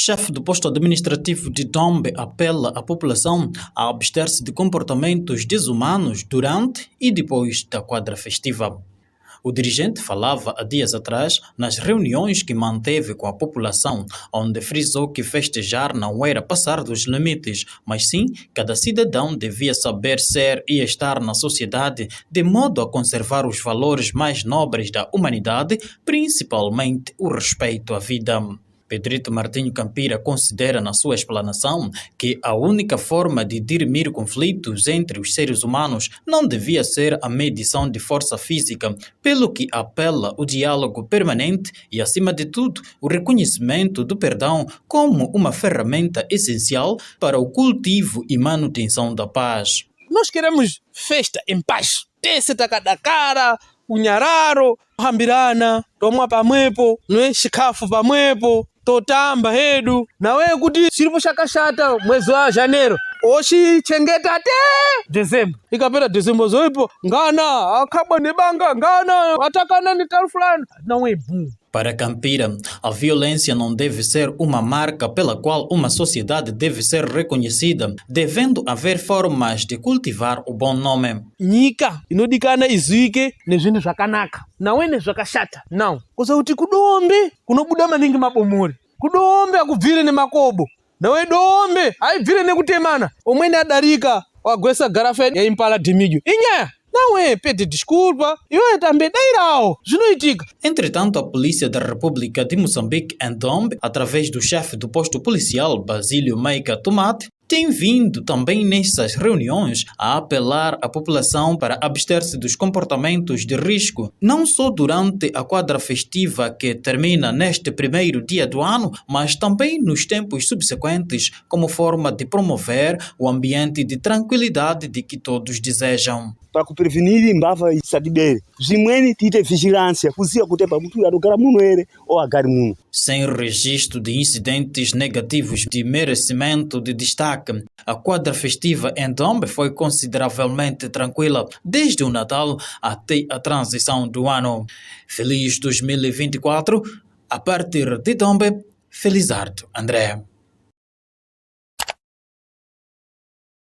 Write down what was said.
Chefe do posto administrativo de Dombe apela à população a abster-se de comportamentos desumanos durante e depois da quadra festiva. O dirigente falava há dias atrás nas reuniões que manteve com a população, onde frisou que festejar não era passar dos limites, mas sim cada cidadão devia saber ser e estar na sociedade de modo a conservar os valores mais nobres da humanidade, principalmente o respeito à vida. Pedrito Martinho Campira considera na sua explanação que a única forma de dirimir conflitos entre os seres humanos não devia ser a medição de força física, pelo que apela o diálogo permanente e, acima de tudo, o reconhecimento do perdão como uma ferramenta essencial para o cultivo e manutenção da paz. Nós queremos festa em paz. Tese takadakara, unyararo, hambirana, tomwa pamwepo, nwe shikafu pamwepo, totamba hedu. Na wewe kuti silipo shakashata mwezi wa Janeiro, oshichengetera te Desemba. Ikapera Desemba zoipo, ngana, akabwa nebanga, ngana, atakana ni taru fulani. Não é bom. Para Campira, a violência não deve ser uma marca pela qual uma sociedade deve ser reconhecida, devendo haver formas de cultivar o bom nome. Nyika inodikana iziike nezvinhu zvakanaka, nawe nezvakashata. Não. Kuza kuti kudombe kunobuda maningi mabomori, kudombe akubvire nemakobo, nawe dombe aibvire nekutemana, omweni adarika wagwesa garafa yaimpala dhimidyo inyaya. Não é, pede desculpa, eu também dairão, zvinoitika. Entretanto, a Polícia da República de Moçambique, em Dombe, através do chefe do posto policial, Basílio Meica Tomate, tem vindo também nessas reuniões a apelar à população para abster-se dos comportamentos de risco, não só durante a quadra festiva que termina neste primeiro dia do ano, mas também nos tempos subsequentes, como forma de promover o ambiente de tranquilidade de que todos desejam. Para prevenir mbava isadidere zimweni tite vigilância kuzia kutepa mtu adogara muno ere ou agari muno. Sem registro de incidentes negativos de merecimento de destaque, a quadra festiva em Dombe foi consideravelmente tranquila desde o Natal até a transição do ano. Feliz 2024, a partir de Dombe, Felizardo André.